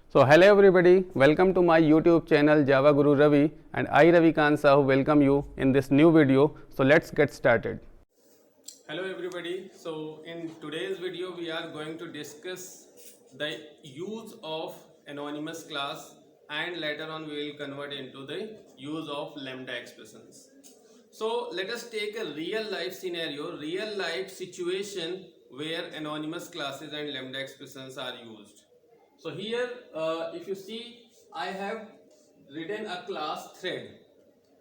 So hello everybody, welcome to my YouTube channel Java Guru Ravi, and I Ravi Khan Sahu welcome you in this new video. So let's get started. Hello everybody, so in today's video we are going to discuss the use of anonymous class, and later on we will convert into the use of lambda expressions. So let us take a real life scenario, real life situation where anonymous classes and lambda expressions are used. So here if you see, I have written a class thread.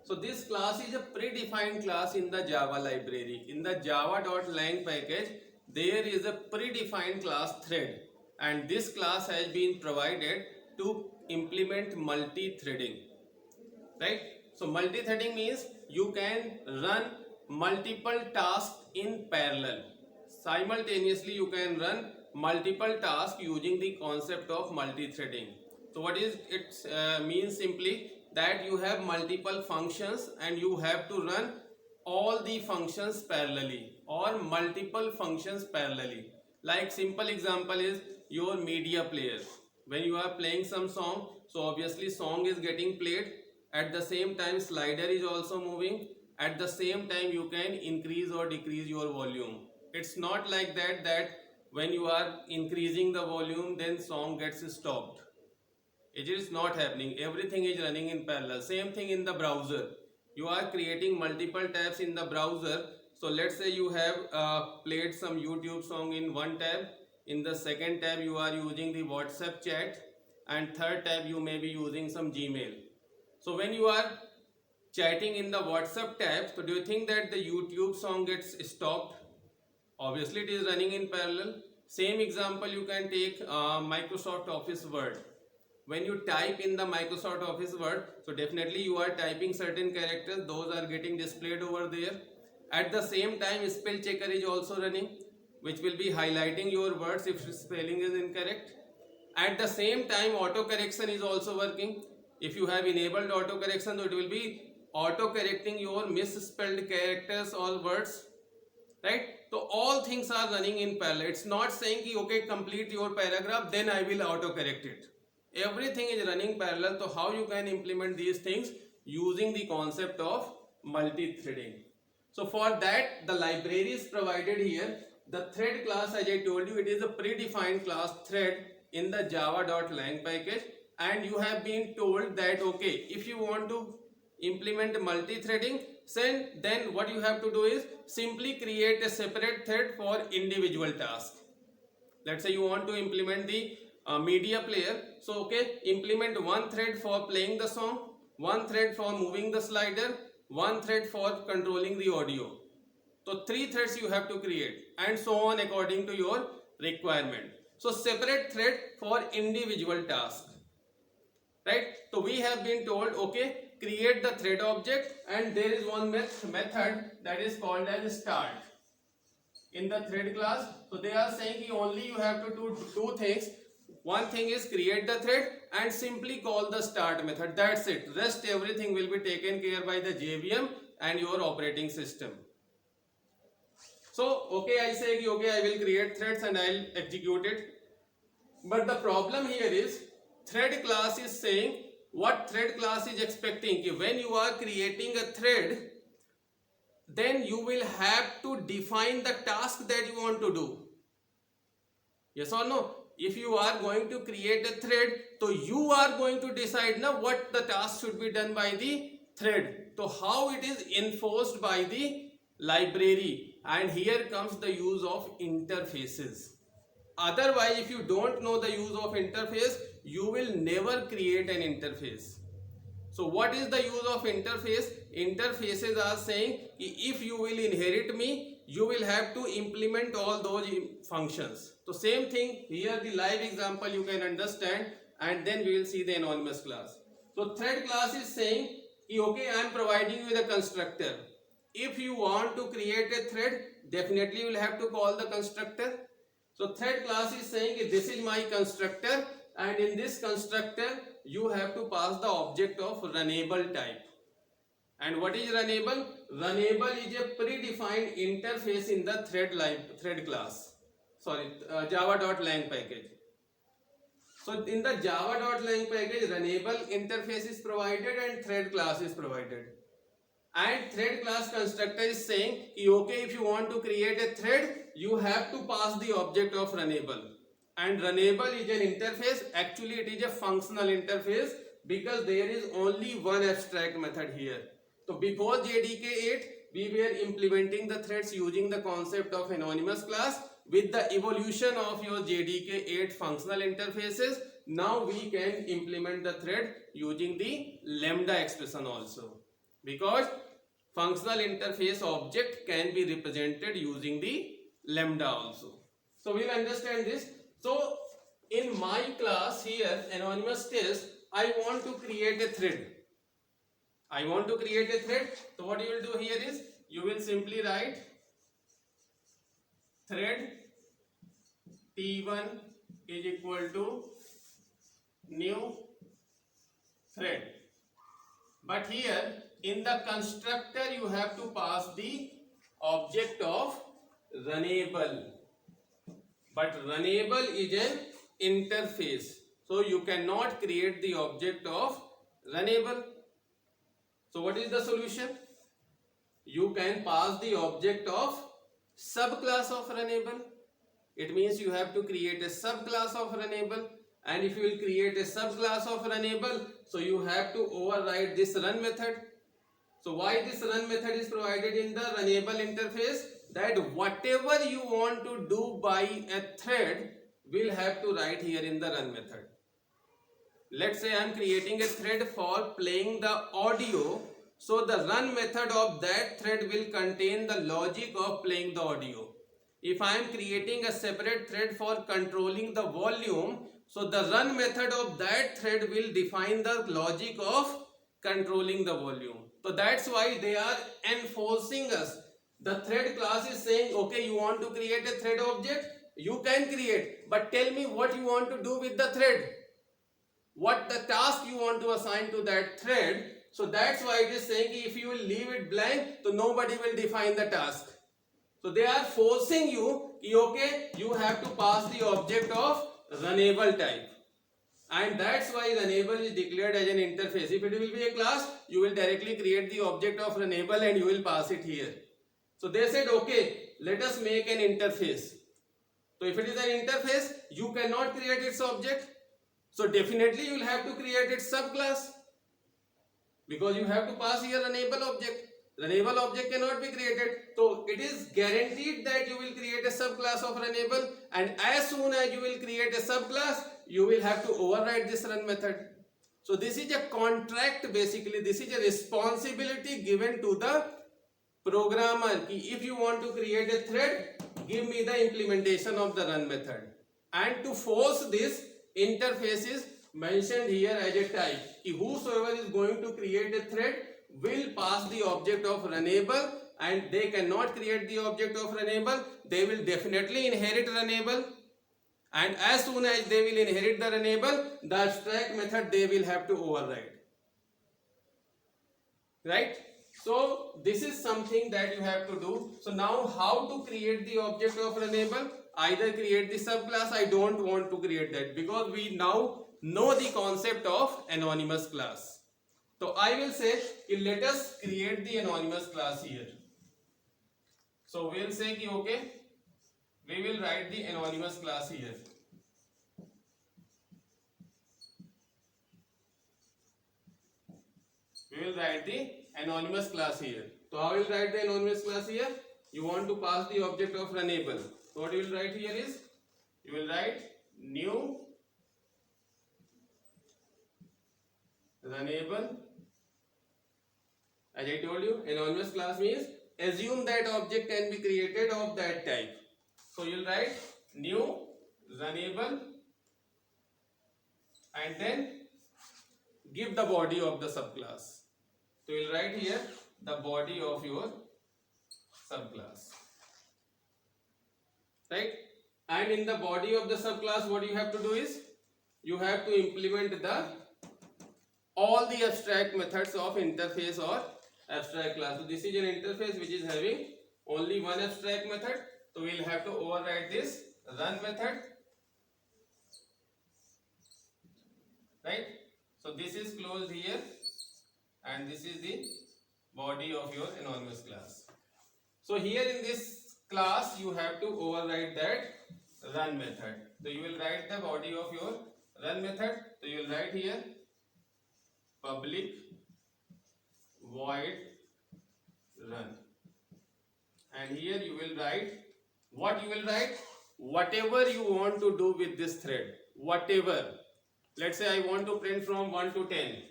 So this class is a predefined class in the Java library. In the java.lang package, there is a predefined class thread, and this class has been provided to implement multi-threading, right? So multi-threading means you can run multiple tasks in parallel. Simultaneously you can run multiple tasks using the concept of multi-threading. So what is it means simply that you have multiple functions and you have to run all the functions parallelly or multiple functions parallelly. Like simple example is your media player. When you are playing some song, so obviously song is getting played, at the same time slider is also moving, at the same time you can increase or decrease your volume. It's not like that when you are increasing the volume then song gets stopped. It is not happening. Everything is running in parallel. Same thing in the browser. You are creating multiple tabs in the browser. So let's say you have played some YouTube song in one tab. In the second tab you are using the WhatsApp chat, and third tab you may be using some Gmail. So when you are chatting in the WhatsApp tab, so do you think that the YouTube song gets stopped? Obviously it is running in parallel. Same example you can take Microsoft Office Word. When you type in the Microsoft Office Word, so definitely you are typing certain characters, those are getting displayed over there. At the same time spell checker is also running, which will be highlighting your words if spelling is incorrect. At the same time auto correction is also working. If you have enabled auto correction, so it will be auto correcting your misspelled characters or words, right? So all things are running in parallel. It's not saying ki, okay, complete your paragraph then I will auto correct it. Everything is running parallel. So how you can implement these things? Using the concept of multi-threading. So for that the library is provided here. The thread class, as I told you, it is a predefined class thread in the java.lang package, and you have been told that okay, if you want to implement multi-threading, then what you have to do is simply create a separate thread for individual tasks. Let's say you want to implement the media player, so okay, implement one thread for playing the song, one thread for moving the slider, one thread for controlling the audio. So 3 threads you have to create, and so on according to your requirement. So separate thread for individual task, right? So we have been told okay, create the thread object, and there is one method that is called as start in the thread class. So they are saying only you have to do two things. One thing is create the thread and simply call the start method. That's it. Rest everything will be taken care by the JVM and your operating system. So okay, I say okay, I will create threads and I'll execute it. But the problem here is thread class is saying, what thread class is expecting? When you are creating a thread, then you will have to define the task that you want to do. Yes or no? If you are going to create a thread, so you are going to decide now what the task should be done by the thread. So how it is enforced by the library, and here comes the use of interfaces. Otherwise, if you don't know the use of interface, you will never create an interface. So what is the use of interface? Interfaces are saying if you will inherit me, you will have to implement all those functions. So same thing here, the live example you can understand, and then we will see the anonymous class. So thread class is saying okay, I am providing you the constructor. If you want to create a thread, definitely you will have to call the constructor. So thread class is saying this is my constructor, and in this constructor you have to pass the object of runnable type. And what is runnable? runnable is a predefined interface in the thread class. Sorry, java.lang package. So in the java.lang package, runnable interface is provided and thread class is provided. And thread class constructor is saying, okay, if you want to create a thread, you have to pass the object of runnable. And runnable is an interface. Actually, it is a functional interface because there is only one abstract method here. So before JDK 8, we were implementing the threads using the concept of anonymous class. With the evolution of your JDK 8 functional interfaces, now we can implement the thread using the lambda expression also. Because functional interface object can be represented using the lambda also. So we will understand this. So in my class here, anonymous test, I want to create a thread. So what you will do here is, you will simply write thread t1 is equal to new thread. But here in the constructor you have to pass the object of runnable. But runnable is an interface, so you cannot create the object of runnable. So what is the solution? You can pass the object of subclass of runnable. It means you have to create a subclass of runnable, and if you will create a subclass of runnable, so you have to override this run method. So why this run method is provided in the runnable interface? That whatever you want to do by a thread will have to write here in the run method. Let's say I am creating a thread for playing the audio, so the run method of that thread will contain the logic of playing the audio. If I am creating a separate thread for controlling the volume, so the run method of that thread will define the logic of controlling the volume. So that's why they are enforcing us. The thread class is saying, okay, you want to create a thread object, you can create, but tell me what you want to do with the thread, what the task you want to assign to that thread. So that's why it is saying, if you will leave it blank, so nobody will define the task. So they are forcing you, okay, you have to pass the object of runnable type. And that's why runnable is declared as an interface. If it will be a class, you will directly create the object of runnable and you will pass it here. So they said, okay, let us make an interface. So if it is an interface, you cannot create its object. So definitely you will have to create its subclass, because you have to pass here runnable object. Runnable object cannot be created. So it is guaranteed that you will create a subclass of runnable, and as soon as you will create a subclass, you will have to override this run method. So this is a contract, basically this is a responsibility given to the programmer. If you want to create a thread, give me the implementation of the run method. And to force this, interface is mentioned here as a type. Whosoever is going to create a thread will pass the object of runnable, and they cannot create the object of runnable, they will definitely inherit runnable, and as soon as they will inherit the runnable, the abstract method they will have to override. Right? So this is something that you have to do. So now how to create the object of runnable? Either create the subclass. I don't want to create that because we now know the concept of anonymous class. So I will say, let us create the anonymous class here. So we will say, okay, we will write the anonymous class here. We will write the anonymous class here. So how will write the anonymous class here? You want to pass the object of runnable. So what you will write here is, you will write new runnable. As I told you, anonymous class means assume that object can be created of that type. So you will write new runnable and then give the body of the subclass. So you will write here the body of your subclass. Right? And in the body of the subclass, what you have to do is, you have to implement all the abstract methods of interface or abstract class. So this is an interface which is having only one abstract method. So we'll have to override this run method, right? So this is closed here, and this is the body of your anonymous class. So here in this class you have to override that run method. So you will write the body of your run method. So you will write here public void run, and here you will write what you will write, whatever you want to do with this thread, whatever. Let's say I want to print from 1 to 10.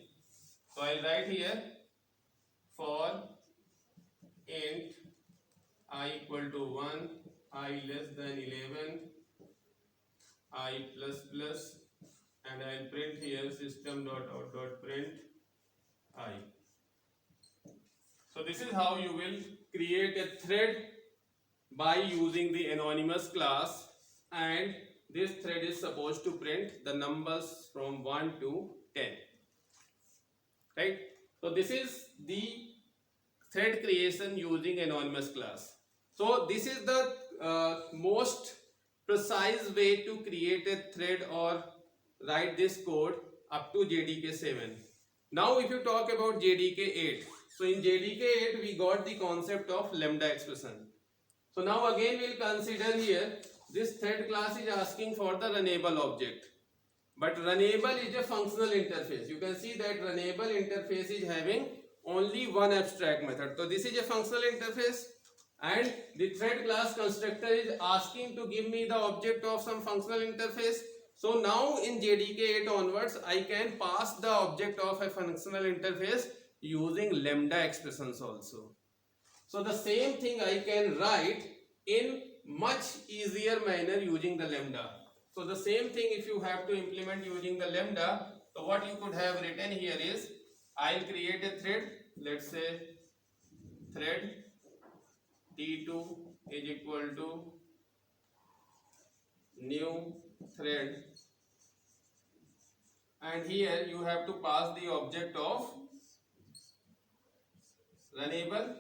So I'll write here for int I equal to 1, I less than 11, I plus plus, and I'll print here system.out.print I. So this is how you will create a thread by using the anonymous class, and this thread is supposed to print the numbers from 1 to 10, right? So this is the thread creation using anonymous class. So this is the most precise way to create a thread or write this code up to JDK 7. Now if you talk about JDK 8, so in JDK 8 we got the concept of lambda expression. So now again we will consider here this thread class is asking for the runnable object, but runnable is a functional interface. You can see that runnable interface is having only one abstract method. So this is a functional interface, and the thread class constructor is asking to give me the object of some functional interface. So now in JDK 8 onwards I can pass the object of a functional interface using lambda expressions also. So the same thing I can write in much easier manner using the lambda. So the same thing if you have to implement using the lambda, so what you could have written here is I'll create a thread. Let's say thread T2 is equal to new thread, and here you have to pass the object of runnable.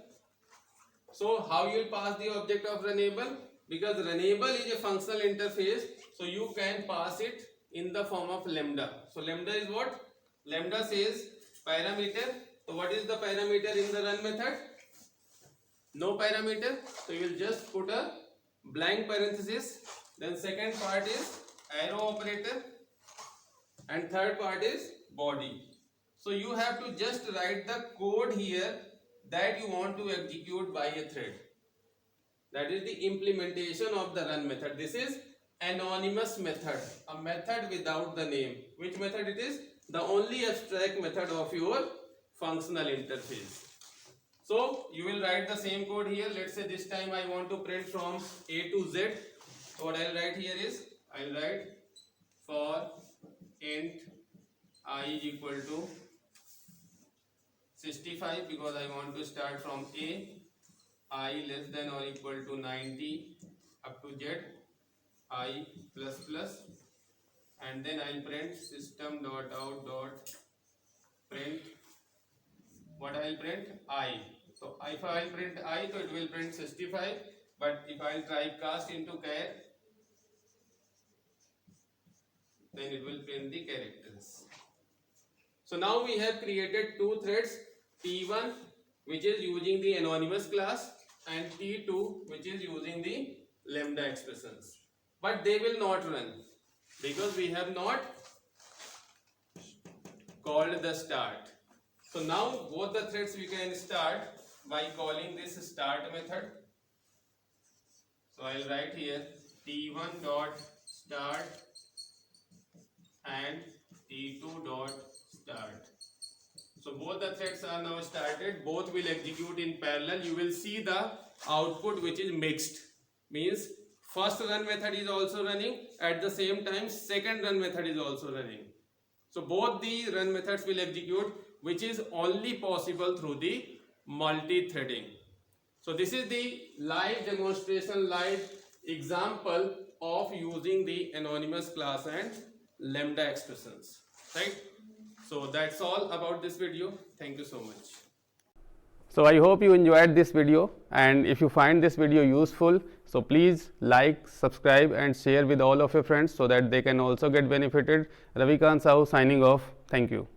So how you will pass the object of runnable? Because runnable is a functional interface, so you can pass it in the form of lambda. So lambda is what? Lambda says parameter. So what is the parameter in the run method? No parameter. So you will just put a blank parenthesis. Then second part is arrow operator, and third part is body. So you have to just write the code here that you want to execute by a thread. That is the implementation of the run method. This is anonymous method, a method without the name. Which method it is? The only abstract method of your functional interface. So you will write the same code here. Let's say this time I want to print from A to Z. So what I'll write here is I'll write for int I is equal to 65 because I want to start from A, I less than or equal to 90 up to Z, I plus plus, and then I'll print system.out.print. What I'll print? I. So if I'll print I, so it will print 65, but if I'll typecast into char, then it will print the characters. So now we have created two threads, T1 which is using the anonymous class and T2 which is using the lambda expressions. But they will not run because we have not called the start. So now both the threads we can start by calling this start method. So I'll write here T1 dot start and T2 dot start. So both the threads are now started. Both will execute in parallel. You will see the output which is mixed. Means first run method is also running, at the same time second run method is also running. So both the run methods will execute, which is only possible through the multi-threading. So this is the live demonstration, live example of using the anonymous class and lambda expressions, right? So that's all about this video. Thank you so much. So I hope you enjoyed this video, and if you find this video useful, so please like, subscribe and share with all of your friends so that they can also get benefited. Ravikant Sahu signing off. Thank you.